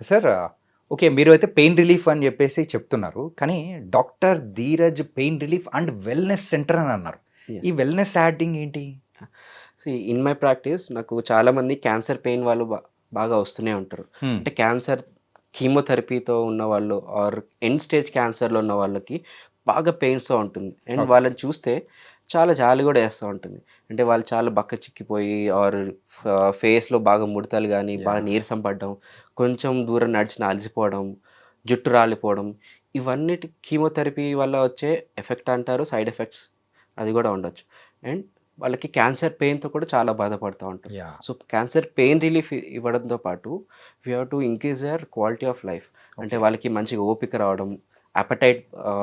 Sir okay. మీరు అయితే pain relief అని జెప్పేసి చెప్తున్నారు. కానీ doctor Dheeraj pain relief and wellness centre అని అన్నారు. ఈ యెస్. వెల్‌నెస్ యాడింగ్ ఏంటి? ఇన్ మై ప్రాక్టీస్ నాకు చాలామంది క్యాన్సర్ పెయిన్ వాళ్ళు బాగా వస్తూనే ఉంటారు. హ్మ్. అంటే క్యాన్సర్ కీమోథెరపీతో ఉన్నవాళ్ళు ఆర్ ఎండ్ స్టేజ్ క్యాన్సర్‌లో ఉన్న వాళ్ళకి బాగా పెయిన్స్‌తో ఉంటుంది. And okay. వాళ్ళని చూస్తే చాలా జాలి గూడా ఏస్తా ఉంటుంది. అంటే వాళ్ళు చాలా బక్కచిక్కిపోయి ఆర్ ఫేస్‌లో బాగా ముడతలు గానీ, బాగా యాహ్! నీరసం పడడం, కొంచెం దూరం నడిచినా అలసిపోవడం, జుట్టు రాలిపోవడం, ఇవన్నిటి కీమోథెరపీ వల్ల వచ్చే ఎఫెక్ట్ అంటారు. సైడ్ ఎఫెక్ట్స్ అది గూడా ఉండొచ్చు. అండ్ వాళ్ళకి క్యాన్సర్ పెయిన్‌తో కూడా చాలా బాధపడతా ఉంటారు. Yeah! So, cancer pain relief ఇవ్వడంతో పాటు we have to increase their quality of life. అంటే ఓకే. వాళ్ళకి మంచిగా ఓపిక రావడం, అపెటైట్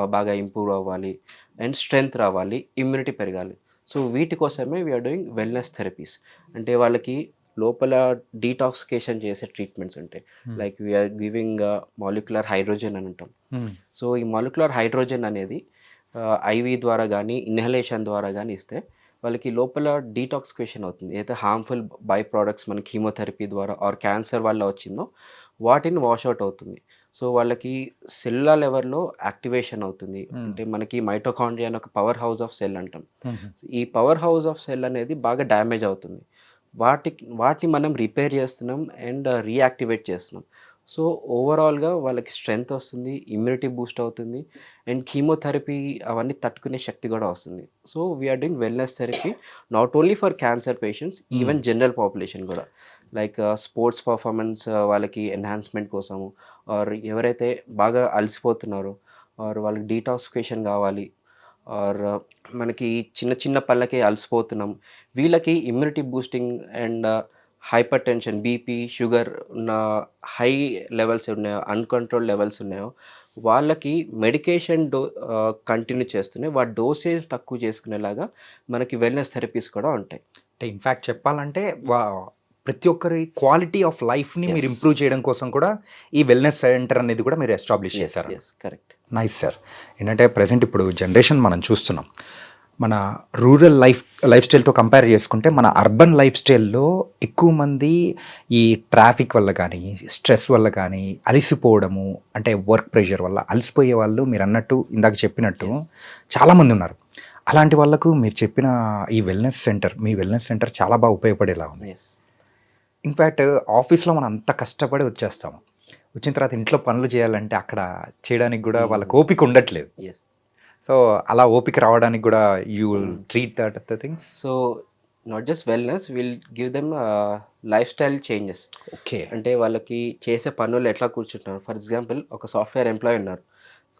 బాగా ఇంప్రూవ్ అవ్వాలి అండ్ స్ట్రెంగ్త్ రావాలి, ఇమ్యూనిటీ పెరగాలి. సో, వీటి కోసమే we are doing wellness therapies. అంటే వాళ్ళకి లోపల డీటాక్సికేషన్ చేసే ట్రీట్మెంట్స్ ఉంటాయి. Hmm. Like we are giving molecular hydrogen అని అంటాం. హ్మ్. సో, ఈ మాలిక్యులర్ హైడ్రోజన్ అనేది ఐవీ ద్వారా గానీ, ఇన్‌హలేషన్ ద్వారా గానీ ఇస్తే వాళ్ళకి లోపల డీటాక్సిఫికేషన్ అవుతుంది. ఏదైతే హార్మ్‌ఫుల్ బై ప్రొడక్ట్స్ మన కీమోథెరపీ ద్వారా ఆర్ క్యాన్సర్ వల్ల వచ్చిందో వాటిని వాష్ ఔట్ అవుతుంది. సో, వాళ్ళకి సెల్యులార్ లెవెల్‌లో యాక్టివేషన్ అవుతుంది. హ్మ్. అంటే మనకి మైటోకాండ్రియా అని ఒక పవర్ హౌస్ ఆఫ్ సెల్ అంటాం. హుహు. ఈ పవర్ హౌస్ ఆఫ్ సెల్ అనేది బాగా డ్యామేజ్ అవుతుంది. వాటిని మనం రిపేర్ చేస్తున్నాం అండ్ రీయాక్టివేట్ చేస్తున్నాం. సో, ఓవరాల్‌గా వాళ్ళకి స్ట్రెంగ్త్ వస్తుంది, ఇమ్యూనిటీ బూస్ట్ అవుతుంది అండ్ కీమోథెరపీ అవన్నీ తట్టుకునే శక్తి గూడా వస్తుంది. So, we are doing wellness therapy not only for cancer patients, hmm. Even general population గూడా. లైక్ స్పోర్ట్స్ పర్ఫార్మెన్స్ వాళ్ళకి ఎన్హాన్స్‌మెంట్ కోసము ఆర్ ఎవరైతే బాగా అలసిపోతున్నారో ఆర్ వాళ్ళకి డీటాక్సిఫికేషన్ గావాలి ఆర్ మనకి చిన్న చిన్న పనులకే అలసిపోతున్నాం. వీళ్ళకి immunity boosting and hypertension, BP, sugar ఉన్న హై లెవెల్స్ ఉన్నాయో, అన్‌కంట్రోల్డ్ లెవెల్స్ ఉన్నాయో, వాళ్ళకి మెడికేషన్ కంటిన్యూ చేస్తూనే వాటి డోసేజ్ తక్కువ చేసుకునేలాగా మనకి వెల్‌నెస్ థెరపీస్ కూడా ఉంటాయి. అంటే ఇన్‌ఫాక్ట్ చెప్పాలంటే వా ప్రతి ఒక్కరి క్వాలిటీ ఆఫ్ లైఫ్‌ని మీరు యెస్. ఇంప్రూవ్ చేయడం కోసం కూడా ఈ వెల్‌నెస్ సెంటర్ అనేది కూడా మీరు ఎస్టాబ్లిష్ యెస్. చేశారు. యెస్. కరెక్ట్. Nice sir. ఏంటంటే ప్రెజెంట్ ఇప్పుడు జనరేషన్ మనం చూస్తున్నాం. మన రూరల్ లైఫ్ స్టైల్‌తో కంపేర్ చేసుకుంటే మన అర్బన్ లైఫ్ స్టైల్‌లో ఎక్కువ మంది ఈ ట్రాఫిక్ వల్ల గానీ, స్ట్రెస్ వల్ల గానీ, అలిసిపోవడము అంటే వర్క్ ప్రెషర్ వల్ల అలసిపోయే వాళ్ళు మీరన్నట్టు ఇందాక చెప్పినట్టు యెస్. చాలామందున్నారు. అలాంటి వాళ్ళకు మీరు చెప్పిన ఈ మీ వెల్‌నెస్ సెంటర్ చాలా బాగా ఉపయోగపడేలా ఉంది. యెస్. ఇన్‌ఫాక్ట్ ఆఫీస్‌లో మనం అంత కష్టపడి వచ్చేస్తాము. వచ్చిన తర్వాత ఇంట్లో పనులు చేయాలంటే అక్కడ చేయడానికి గూడా వాళ్ళకి హ్మ్. ఓపిక ఉండట్లేదు. యెస్. సో, అలా ఓపిక రావడానికి గూడా యూ విల్ హ్మ్. Treat the things. So, not just wellness will give them life style changes. Okay. అంటే వాళ్ళకి చేసే పనులు ఎట్లా కూర్చుంటున్నారు. ఫర్ ఎగ్జాంపుల్ ఒక సాఫ్ట్‌వేర్ ఎంప్లాయీ ఉన్నారు.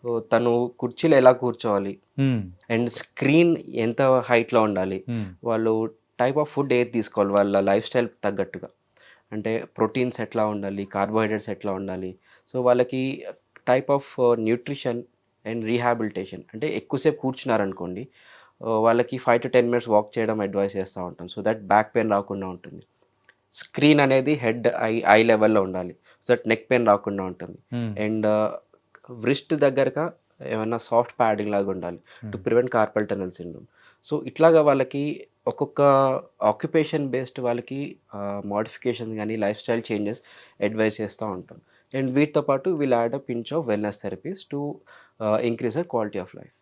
సో, తను కుర్చీలో ఎలా కూర్చోవాలి హ్మ్. And okay. స్క్రీన్ ఎంత హైట్‌లో ఉండాలి. హ్మ్. వాళ్ళు టైప్ ఆఫ్ ఫుడ్ ఏది తీసుకోవాలి వాళ్ళ లైఫ్ స్టైల్‌కి తగ్గట్టుగా. అంటే ప్రోటీన్స్ ఎట్లా ఉండాలి, కార్బోహైడ్రేట్స్ ఎట్లా ఉండాలి. సో, వాళ్ళకి type of nutrition and rehabilitation అంటే ఎక్కువసేపు కూర్చున్నారనుకోండి, వాళ్ళకి 5-10 మినిట్స్ వాక్ చేయడం అడ్వైస్ చేస్తా ఉంటాం. సో దట్ బ్యాక్ పెయిన్ రాకుండా ఉంటుంది. స్క్రీన్ అనేది హెడ్, ఐ లెవెల్‌లో ఉండాలి. సో దట్ నెక్ పెయిన్ రాకుండా ఉంటుంది. హ్మ్. అండ్ వ్రిస్ట్ దగ్గరగా ఏమన్నా సాఫ్ట్ ప్యాడింగ్ లాగా ఉండాలి. టు హ్మ్. Prevent carpal tunnel syndrome. So ఇట్లాగా వాళ్ళకి ఒక్కొక్క ఆక్యుపేషన్ బేస్డ్ వాళ్ళకి మోడిఫికేషన్స్ గానీ, లైఫ్ స్టైల్ చేంజెస్ అడ్వైస్ చేస్తా ఉంటాం. అండ్ వీటితో పాటు will add a pinch of wellness therapies to increase the quality of life.